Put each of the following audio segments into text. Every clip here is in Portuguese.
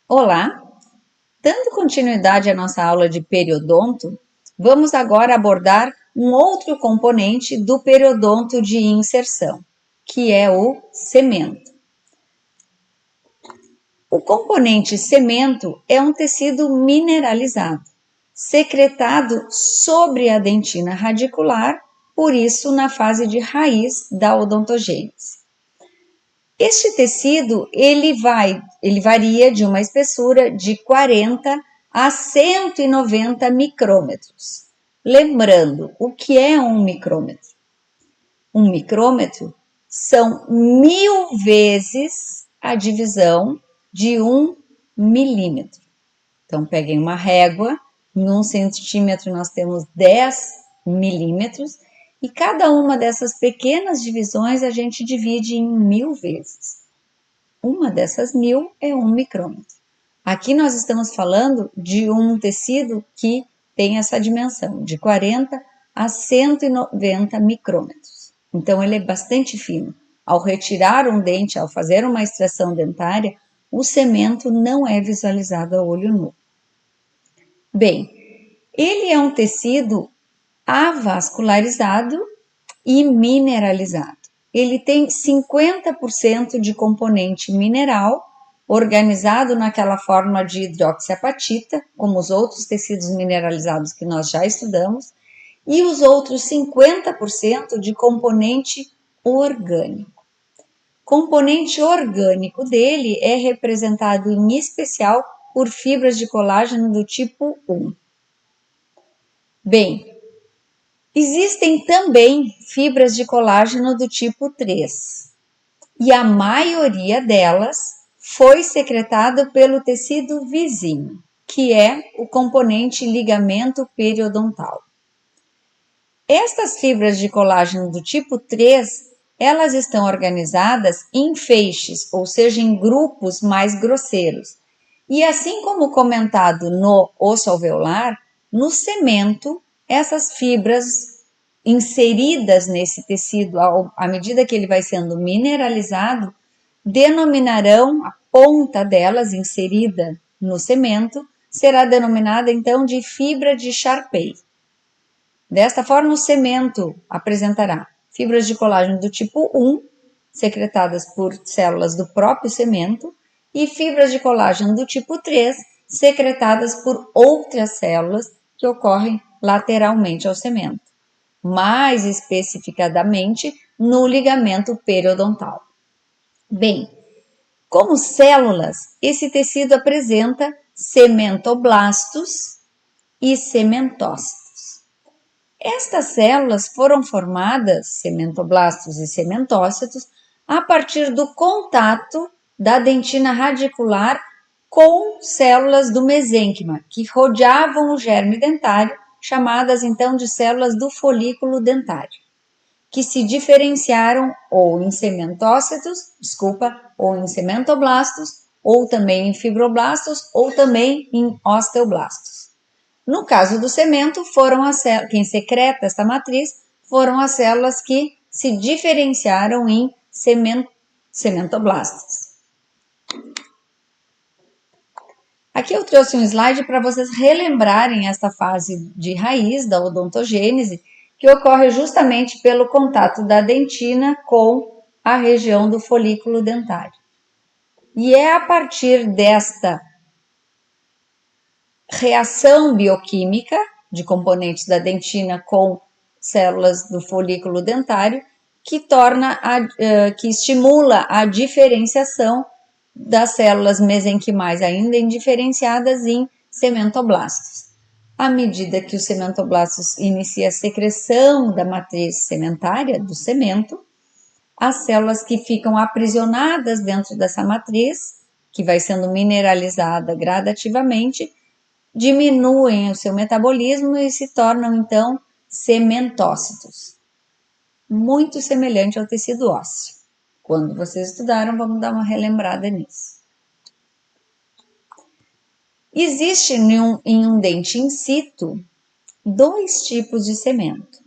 Olá! Dando continuidade à nossa aula de periodonto, vamos agora abordar um outro componente do periodonto de inserção, que é o cemento. O componente cemento é um tecido mineralizado, secretado sobre a dentina radicular, por isso na fase de raiz da odontogênese. Este tecido ele varia de uma espessura de 40 a 190 micrômetros. Lembrando, o que é um micrômetro? Um micrômetro são 1000 vezes a divisão de 1 milímetro. Então, peguem uma régua, em 1 centímetro nós temos 10 milímetros, e cada uma dessas pequenas divisões a gente divide em 1000 vezes. Uma dessas 1000 é 1 micrômetro. Aqui nós estamos falando de um tecido que tem essa dimensão, de 40 a 190 micrômetros. Então, ele é bastante fino. Ao retirar um dente, ao fazer uma extração dentária, o cemento não é visualizado a olho nu. Bem, ele é um tecido avascularizado e mineralizado. Ele tem 50% de componente mineral, organizado naquela forma de hidroxiapatita, como os outros tecidos mineralizados que nós já estudamos, e os outros 50% de componente orgânico. Componente orgânico dele é representado em especial por fibras de colágeno do tipo 1. Bem, existem também fibras de colágeno do tipo 3, e a maioria delas foi secretada pelo tecido vizinho, que é o componente ligamento periodontal. Estas fibras de colágeno do tipo 3, elas estão organizadas em feixes, ou seja, em grupos mais grosseiros. E assim como comentado no osso alveolar, no cemento, essas fibras inseridas nesse tecido, à medida que ele vai sendo mineralizado, denominarão a ponta delas inserida no cemento, será denominada então de fibra de Sharpey. Desta forma, o cemento apresentará fibras de colágeno do tipo 1, secretadas por células do próprio cemento, e fibras de colágeno do tipo 3, secretadas por outras células que ocorrem lateralmente ao cemento, mais especificadamente no ligamento periodontal. Bem, como células, esse tecido apresenta cementoblastos e cementócitos. Estas células foram formadas, cementoblastos e cementócitos, a partir do contato da dentina radicular com células do mesênquima, que rodeavam o germe dentário, chamadas então de células do folículo dentário, que se diferenciaram ou em cementoblastos, ou também em fibroblastos, ou também em osteoblastos. No caso do cemento, quem secreta esta matriz foram as células que se diferenciaram em cementoblastos. Aqui eu trouxe um slide para vocês relembrarem esta fase de raiz da odontogênese, que ocorre justamente pelo contato da dentina com a região do folículo dentário. E é a partir desta reação bioquímica de componentes da dentina com células do folículo dentário que estimula a diferenciação das células mesenquimais ainda indiferenciadas em cementoblastos. À medida que os cementoblastos inicia a secreção da matriz cementária, do cemento, as células que ficam aprisionadas dentro dessa matriz, que vai sendo mineralizada gradativamente, diminuem o seu metabolismo e se tornam, então, cementócitos. Muito semelhante ao tecido ósseo. Quando vocês estudaram, vamos dar uma relembrada nisso. Existe em um dente in situ 2 tipos de cemento.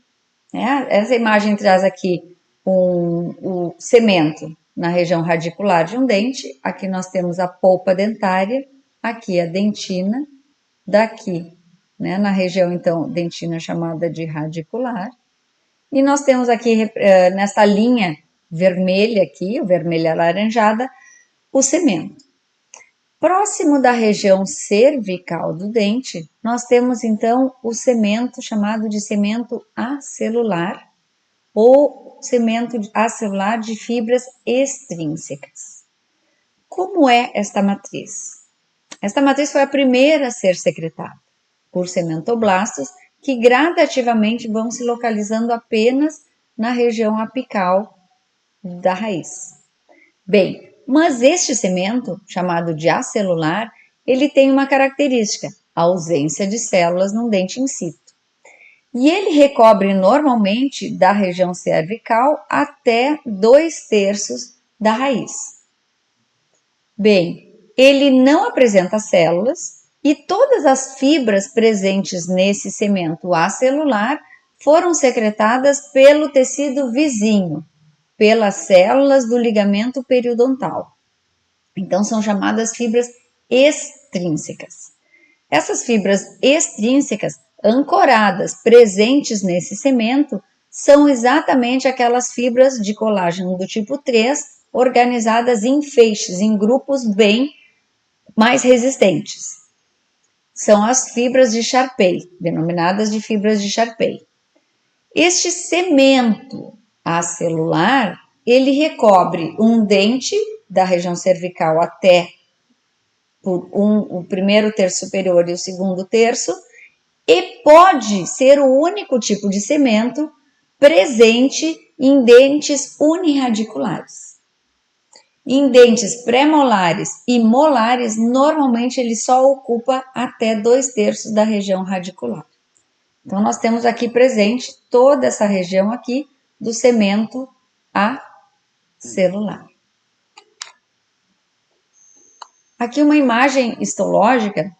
Essa imagem traz aqui o cemento na região radicular de um dente. Aqui nós temos a polpa dentária aqui a dentina, daqui, né, na região, então, dentina chamada de radicular. E nós temos aqui, nessa linha vermelha aqui, o vermelha alaranjada, o semento. Próximo da região cervical do dente, nós temos então o semento chamado de semento acelular ou semento acelular de fibras extrínsecas. Como é esta matriz? Esta matriz foi a primeira a ser secretada por sementoblastos que gradativamente vão se localizando apenas na região apical da raiz. Bem, mas este semento, chamado de acelular, ele tem uma característica, a ausência de células no dente incipito. E ele recobre normalmente da região cervical até 2/3 da raiz. Bem, ele não apresenta células e todas as fibras presentes nesse semento acelular foram secretadas pelo tecido vizinho, pelas células do ligamento periodontal. Então, são chamadas fibras extrínsecas. Essas fibras extrínsecas, ancoradas, presentes nesse semento, são exatamente aquelas fibras de colágeno do tipo 3, organizadas em feixes, em grupos bem mais resistentes. São as fibras de Sharpey, denominadas de fibras de Sharpey. Este semento acelular, ele recobre um dente da região cervical até o primeiro terço superior e o segundo terço, e pode ser o único tipo de semento presente em dentes unirradiculares. Em dentes pré-molares e molares, normalmente ele só ocupa até 2/3 da região radicular. Então, nós temos aqui presente toda essa região aqui do semento acelular. Aqui uma imagem histológica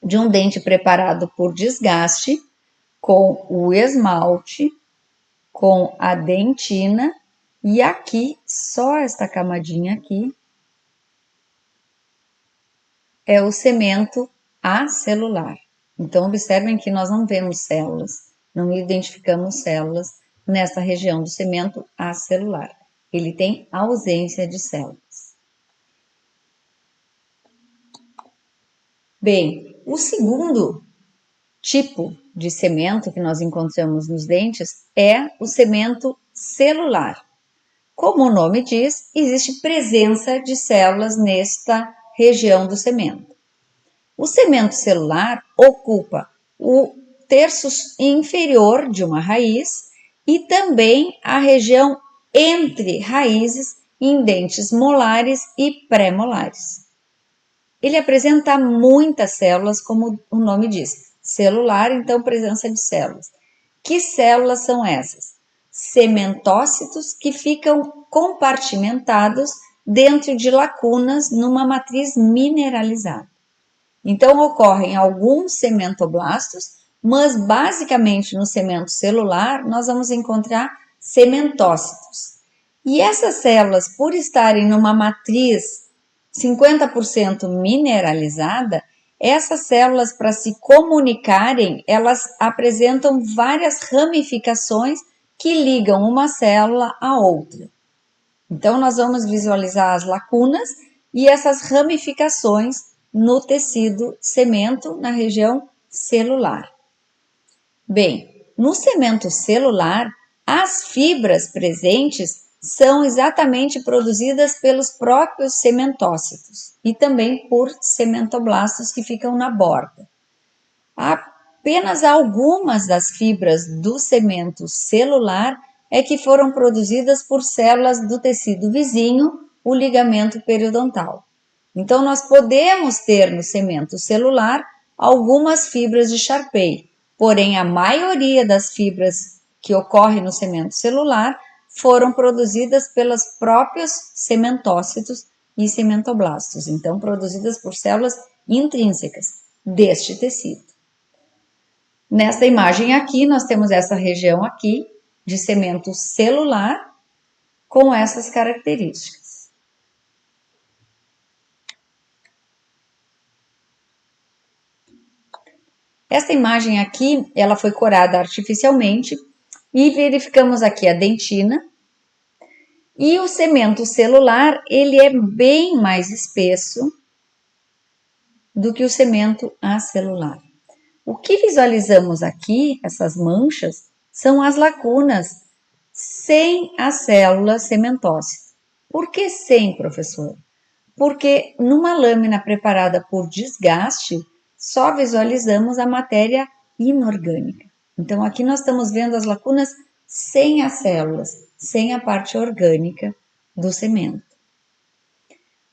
de um dente preparado por desgaste, com o esmalte, com a dentina, e aqui, só esta camadinha aqui, é o semento acelular. Então, observem que nós não vemos células, não identificamos células nessa região do semento acelular. Ele tem ausência de células. Bem, o segundo tipo de semento que nós encontramos nos dentes é o semento celular. Como o nome diz, existe presença de células nesta região do semento. O semento celular ocupa o terço inferior de uma raiz e também a região entre raízes em dentes molares e pré-molares. Ele apresenta muitas células, como o nome diz, celular, então presença de células. Que células são essas? Sementócitos que ficam compartimentados dentro de lacunas numa matriz mineralizada. Então, ocorrem alguns sementoblastos, mas basicamente no semento celular nós vamos encontrar sementócitos. E essas células, por estarem numa matriz 50% mineralizada, essas células, para se comunicarem, elas apresentam várias ramificações que ligam uma célula à outra. Então, nós vamos visualizar as lacunas e essas ramificações no tecido semento, na região celular. Bem, no semento celular, as fibras presentes são exatamente produzidas pelos próprios sementócitos e também por sementoblastos que ficam na borda. Apenas algumas das fibras do semento celular é que foram produzidas por células do tecido vizinho, o ligamento periodontal. Então, nós podemos ter no semento celular algumas fibras de Sharpey, porém a maioria das fibras que ocorre no semento celular foram produzidas pelos próprios sementócitos e sementoblastos, então produzidas por células intrínsecas deste tecido. Nesta imagem aqui, nós temos essa região aqui de semento celular com essas características. Esta imagem aqui, ela foi corada artificialmente e verificamos aqui a dentina. E o cemento celular, ele é bem mais espesso do que o cemento acelular. O que visualizamos aqui, essas manchas, são as lacunas sem as células cementócitas. Por que sem, professor? Porque numa lâmina preparada por desgaste, só visualizamos a matéria inorgânica. Então, aqui nós estamos vendo as lacunas sem as células, sem a parte orgânica do cimento.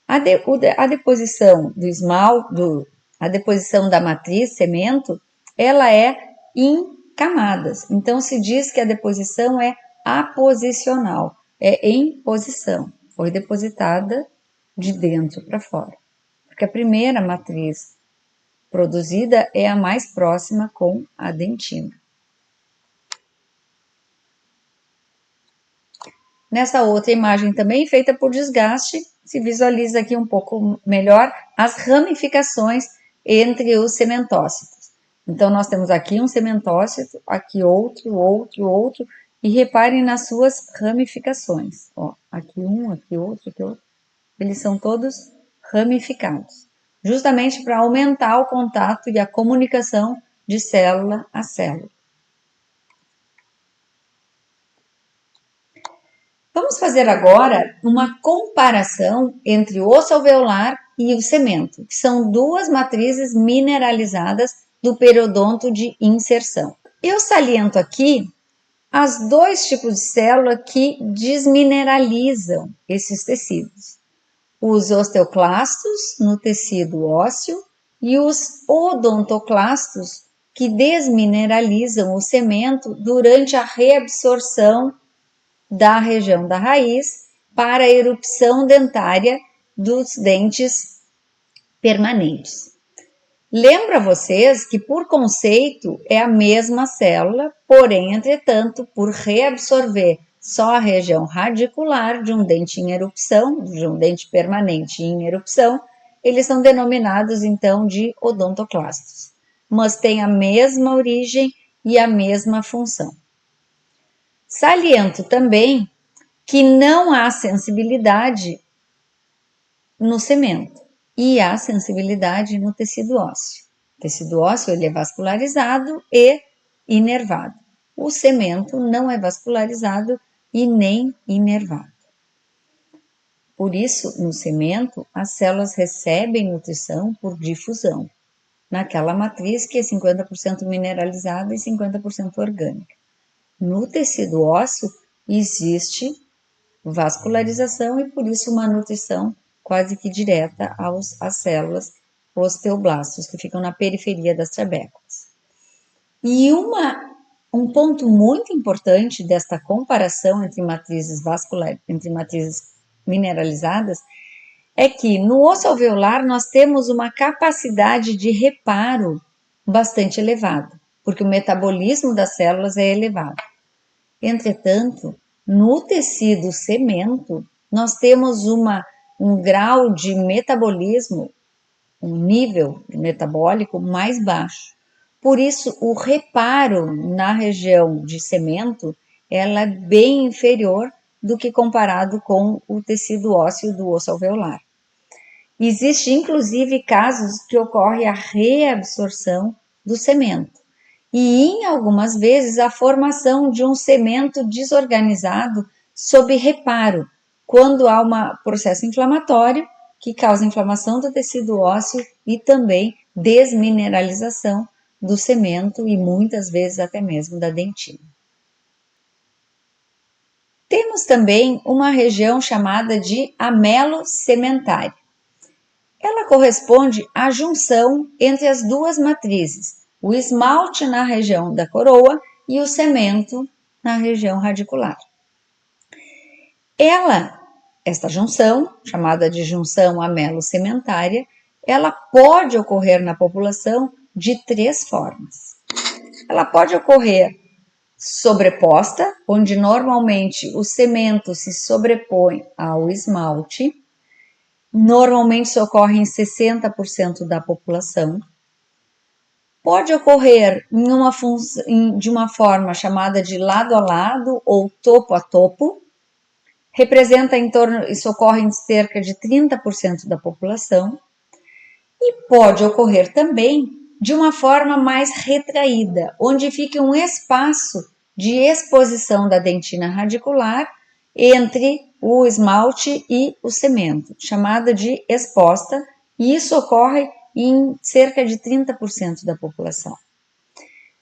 A deposição do esmalte, a deposição da matriz cimento, ela é em camadas. Então, se diz que a deposição é aposicional, é em posição, foi depositada de dentro para fora. Porque a primeira matriz produzida é a mais próxima com a dentina. Nessa outra imagem também, feita por desgaste, se visualiza aqui um pouco melhor as ramificações entre os cementócitos. Então, nós temos aqui um cementócito, aqui outro, e reparem nas suas ramificações. Ó, aqui um, aqui outro. Eles são todos ramificados, justamente para aumentar o contato e a comunicação de célula a célula. Vamos fazer agora uma comparação entre o osso alveolar e o cemento, que são duas matrizes mineralizadas do periodonto de inserção. Eu saliento aqui os dois tipos de célula que desmineralizam esses tecidos. Os osteoclastos no tecido ósseo e os odontoclastos que desmineralizam o cemento durante a reabsorção da região da raiz para a erupção dentária dos dentes permanentes. Lembra vocês que, por conceito, é a mesma célula, porém, entretanto, por reabsorver só a região radicular de um dente em erupção, de um dente permanente em erupção, eles são denominados, então, de odontoclastos, mas têm a mesma origem e a mesma função. Saliento também que não há sensibilidade no cemento e há sensibilidade no tecido ósseo. O tecido ósseo ele é vascularizado e inervado. O cemento não é vascularizado e nem inervado. Por isso, no cemento, as células recebem nutrição por difusão, naquela matriz que é 50% mineralizada e 50% orgânica. No tecido ósseo existe vascularização e por isso uma nutrição quase que direta às células osteoblastos que ficam na periferia das trabéculas. E um ponto muito importante desta comparação entre matrizes mineralizadas é que no osso alveolar nós temos uma capacidade de reparo bastante elevada, porque o metabolismo das células é elevado. Entretanto, no tecido cemento, nós temos um grau de metabolismo, um nível metabólico mais baixo. Por isso, o reparo na região de cemento, ela é bem inferior do que comparado com o tecido ósseo do osso alveolar. Existe, inclusive, casos que ocorre a reabsorção do cemento e, em algumas vezes, a formação de um cemento desorganizado sob reparo, quando há um processo inflamatório que causa inflamação do tecido ósseo e também desmineralização do cemento e muitas vezes até mesmo da dentina. Temos também uma região chamada de amelo cementária. Ela corresponde à junção entre as duas matrizes, o esmalte na região da coroa e o cemento na região radicular. Esta junção, chamada de junção amelo-cementária, ela pode ocorrer na população de três formas. Ela pode ocorrer sobreposta, onde normalmente o cemento se sobrepõe ao esmalte. Normalmente isso ocorre em 60% da população. Pode ocorrer de uma forma chamada de lado a lado ou topo a topo. Representa isso ocorre em cerca de 30% da população. E pode ocorrer também de uma forma mais retraída, onde fica um espaço de exposição da dentina radicular entre o esmalte e o cemento, chamada de exposta, e isso ocorre em cerca de 30% da população.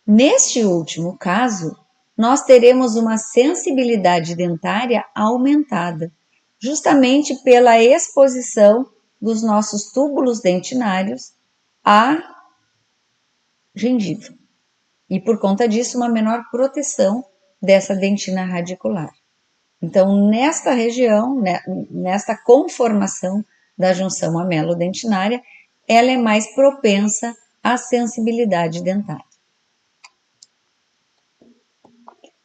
Neste último caso, nós teremos uma sensibilidade dentária aumentada, justamente pela exposição dos nossos túbulos dentinários à gengiva. E por conta disso, uma menor proteção dessa dentina radicular. Então, nesta região, nesta conformação da junção mamelo-dentinária, ela é mais propensa à sensibilidade dentária.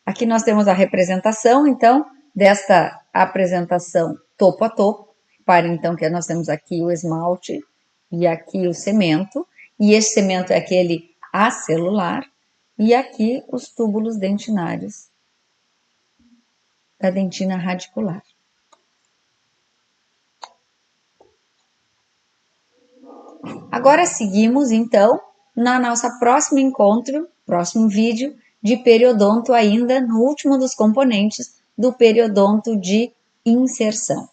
Aqui nós temos a representação, então, desta apresentação topo a topo. Reparem, então, que nós temos aqui o esmalte e aqui o cemento, e esse cemento é aquele acelular, e aqui os túbulos dentinários da dentina radicular. Agora seguimos, então, na nossa próximo encontro, próximo vídeo de periodonto, ainda no último dos componentes do periodonto de inserção.